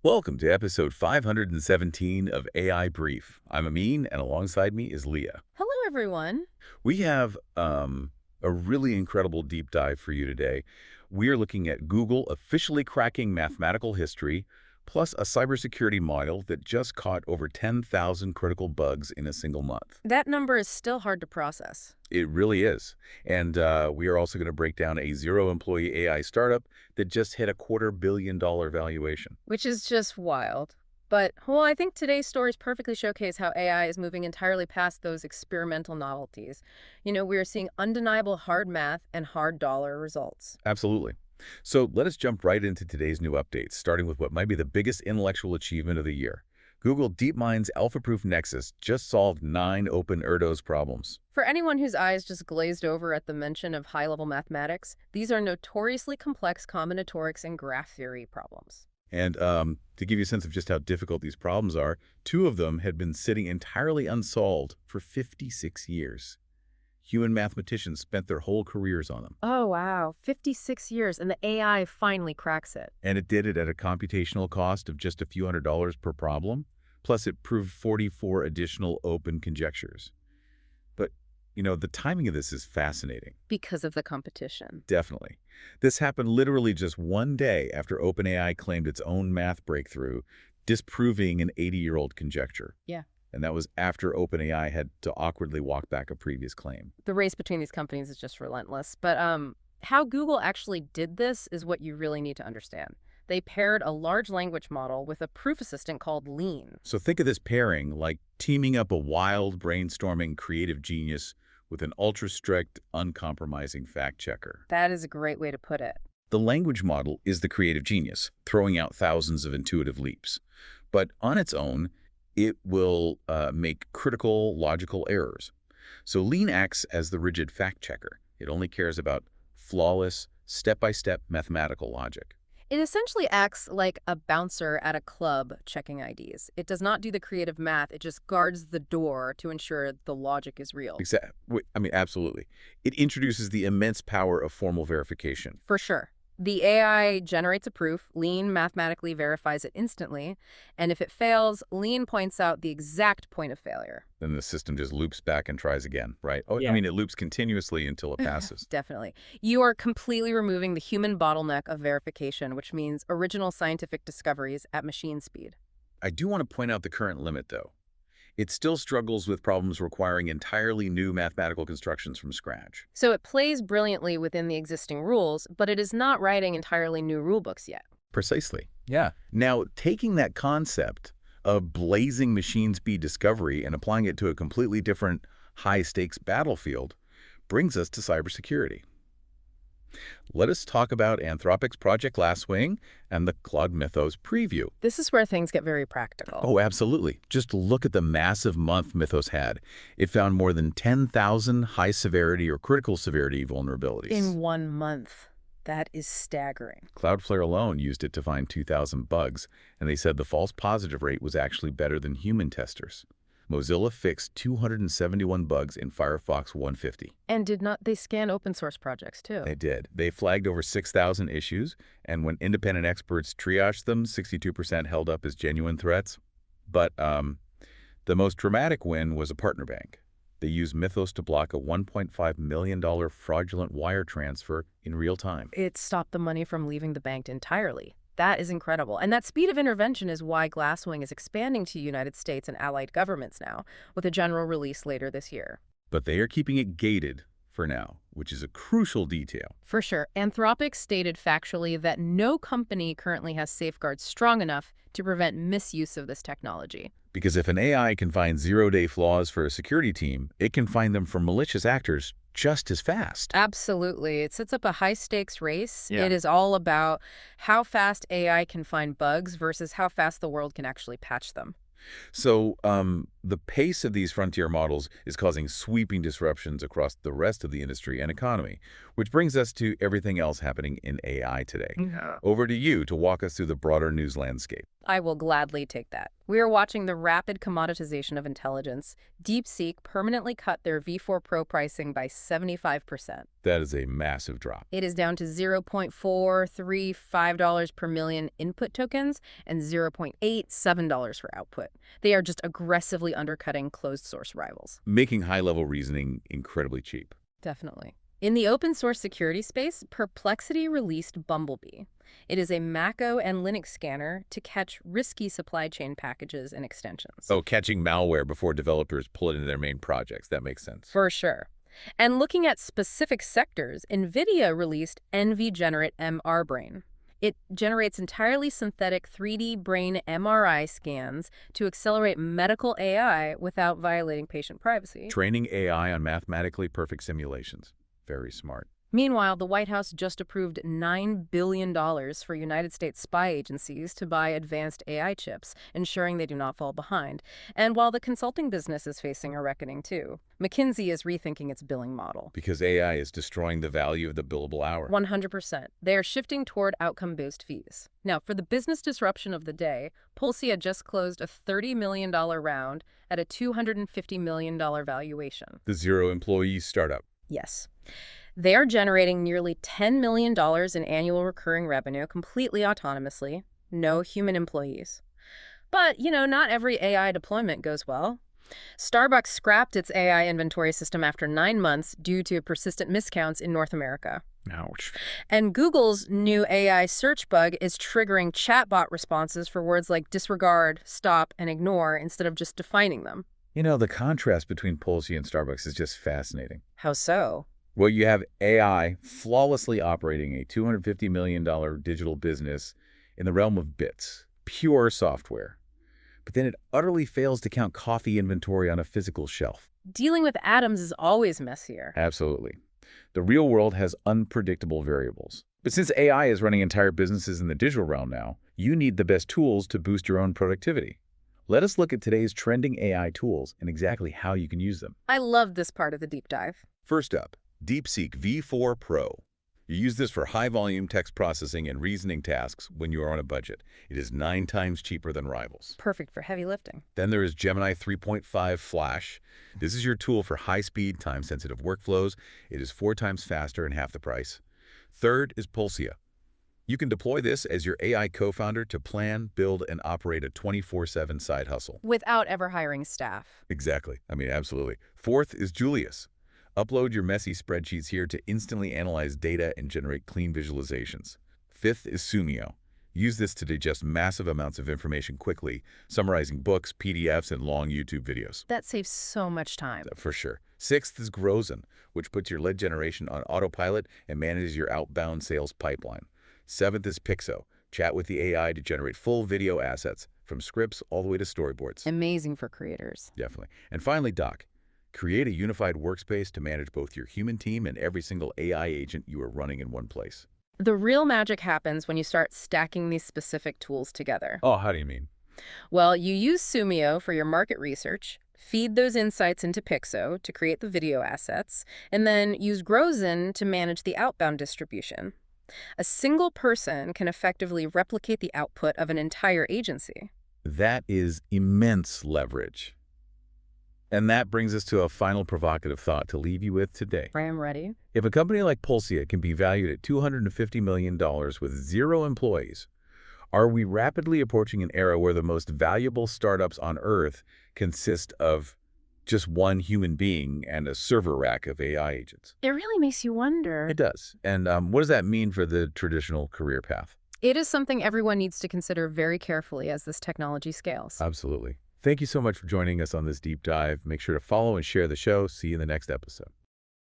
Welcome to episode 517 of AI Brief. I'm Amin, and alongside me is Leah. Hello, everyone. We have a really incredible deep dive for you today. We are looking at Google officially cracking mathematical history, plus a cybersecurity model that just caught over 10,000 critical bugs in a single month. That number is still hard to process. It really is. And we are also going to break down a zero-employee AI startup that just hit a $250 million valuation. Which is just wild. But, well, I think today's stories perfectly showcase how AI is moving entirely past those experimental novelties. We are seeing undeniable hard math and hard dollar results. Absolutely. So let us jump right into today's new updates, starting with what might be the biggest intellectual achievement of the year. Google DeepMind's AlphaProof Nexus just solved 9 open Erdos problems. For anyone whose eyes just glazed over at the mention of high-level mathematics, these are notoriously complex combinatorics and graph theory problems. And to give you a sense of just how difficult these problems are, 2 of them had been sitting entirely unsolved for 56 years. Human mathematicians spent their whole careers on them. Oh, wow. 56 years, and the AI finally cracks it. And it did it at a computational cost of just a few $100s per problem. Plus, it proved 44 additional open conjectures. But, the timing of this is fascinating. Because of the competition. Definitely. This happened literally just one day after OpenAI claimed its own math breakthrough, disproving an 80-year-old conjecture. Yeah. And that was after OpenAI had to awkwardly walk back a previous claim. The race between these companies is just relentless. But how Google actually did this is what you really need to understand. They paired a large language model with a proof assistant called Lean. So think of this pairing like teaming up a wild, brainstorming creative genius with an ultra-strict, uncompromising fact-checker. That is a great way to put it. The language model is the creative genius, throwing out thousands of intuitive leaps. But on its own, it will make critical, logical errors. So Lean acts as the rigid fact-checker. It only cares about flawless, step-by-step mathematical logic. It essentially acts like a bouncer at a club checking IDs. It does not do the creative math. It just guards the door to ensure the logic is real. Exactly. Absolutely. It introduces the immense power of formal verification. For sure. The AI generates a proof, Lean mathematically verifies it instantly, and if it fails, Lean points out the exact point of failure. Then the system just loops back and tries again, right? Oh, Yeah. it loops continuously until it passes. Definitely. You are completely removing the human bottleneck of verification, which means original scientific discoveries at machine speed. I do want to point out the current limit, though. It still struggles with problems requiring entirely new mathematical constructions from scratch. So it plays brilliantly within the existing rules, but it is not writing entirely new rulebooks yet. Precisely. Yeah. Now, taking that concept of blazing machine speed discovery and applying it to a completely different high-stakes battlefield brings us to cybersecurity. Let us talk about Anthropic's Project Glasswing and the Claude Mythos preview. This is where things get very practical. Oh, absolutely. Just look at the massive month Mythos had. It found more than 10,000 high-severity or critical severity vulnerabilities. In 1 month. That is staggering. Cloudflare alone used it to find 2,000 bugs, and they said the false positive rate was actually better than human testers. Mozilla fixed 271 bugs in Firefox 150. And did not they scan open source projects too? They did. They flagged over 6,000 issues, and when independent experts triaged them, 62% held up as genuine threats. But the most dramatic win was a partner bank. They used Mythos to block a $1.5 million fraudulent wire transfer in real time. It stopped the money from leaving the bank entirely. That is incredible. And that speed of intervention is why Glasswing is expanding to United States and allied governments now, with a general release later this year. But they are keeping it gated for now, which is a crucial detail. For sure. Anthropic stated factually that no company currently has safeguards strong enough to prevent misuse of this technology. Because if an AI can find zero-day flaws for a security team, it can find them for malicious actors just as fast. Absolutely. It sets up a high-stakes race. Yeah. It is all about how fast AI can find bugs versus how fast the world can actually patch them. So the pace of these frontier models is causing sweeping disruptions across the rest of the industry and economy, which brings us to everything else happening in AI today. Yeah. Over to you to walk us through the broader news landscape. I will gladly take that. We are watching the rapid commoditization of intelligence. DeepSeek permanently cut their V4 Pro pricing by 75%. That is a massive drop. It is down to $0.435 per million input tokens and $0.87 for output. They are just aggressively undercutting closed-source rivals. Making high-level reasoning incredibly cheap. Definitely. In the open-source security space, Perplexity released Bumblebee. It is a Mac OS and Linux scanner to catch risky supply chain packages and extensions. Oh, catching malware before developers pull it into their main projects. That makes sense. For sure. And looking at specific sectors, NVIDIA released NVGenerate MR-Brain. It generates entirely synthetic 3D brain MRI scans to accelerate medical AI without violating patient privacy. Training AI on mathematically perfect simulations. Very smart. Meanwhile, the White House just approved $9 billion for United States spy agencies to buy advanced AI chips, ensuring they do not fall behind. And while the consulting business is facing a reckoning too, McKinsey is rethinking its billing model. Because AI is destroying the value of the billable hour. 100%. They are shifting toward outcome-based fees. Now, for the business disruption of the day, Pulsia just closed a $30 million round at a $250 million valuation. The zero-employee startup. Yes. They are generating nearly $10 million in annual recurring revenue completely autonomously, no human employees. But, not every AI deployment goes well. Starbucks scrapped its AI inventory system after 9 months due to persistent miscounts in North America. Ouch. And Google's new AI search bug is triggering chatbot responses for words like disregard, stop, and ignore instead of just defining them. The contrast between Pulse and Starbucks is just fascinating. How so? Well, you have AI flawlessly operating a $250 million digital business in the realm of bits, pure software. But then it utterly fails to count coffee inventory on a physical shelf. Dealing with atoms is always messier. Absolutely. The real world has unpredictable variables. But since AI is running entire businesses in the digital realm now, you need the best tools to boost your own productivity. Let us look at today's trending AI tools and exactly how you can use them. I love this part of the deep dive. First up, DeepSeek V4 Pro. You use this for high-volume text processing and reasoning tasks when you are on a budget. It is 9 times cheaper than rivals. Perfect for heavy lifting. Then there is Gemini 3.5 Flash. This is your tool for high-speed, time-sensitive workflows. It is 4 times faster and half the price. Third is Pulsia. You can deploy this as your AI co-founder to plan, build, and operate a 24/7 side hustle. Without ever hiring staff. Exactly. Absolutely. Fourth is Julius. Upload your messy spreadsheets here to instantly analyze data and generate clean visualizations. Fifth is Sumio. Use this to digest massive amounts of information quickly, summarizing books, PDFs, and long YouTube videos. That saves so much time. For sure. Sixth is Grozen, which puts your lead generation on autopilot and manages your outbound sales pipeline. Seventh is Pixo. Chat with the AI to generate full video assets, from scripts all the way to storyboards. Amazing for creators. Definitely. And finally, Doc. Create a unified workspace to manage both your human team and every single AI agent you are running in one place. The real magic happens when you start stacking these specific tools together. Oh, how do you mean? Well, you use Sumio for your market research, feed those insights into Pixo to create the video assets, and then use Grozen to manage the outbound distribution. A single person can effectively replicate the output of an entire agency. That is immense leverage. And that brings us to a final provocative thought to leave you with today. I am ready. If a company like Pulsia can be valued at $250 million with 0 employees, are we rapidly approaching an era where the most valuable startups on Earth consist of just one human being and a server rack of AI agents? It really makes you wonder. It does. And what does that mean for the traditional career path? It is something everyone needs to consider very carefully as this technology scales. Absolutely. Thank you so much for joining us on this deep dive. Make sure to follow and share the show. See you in the next episode.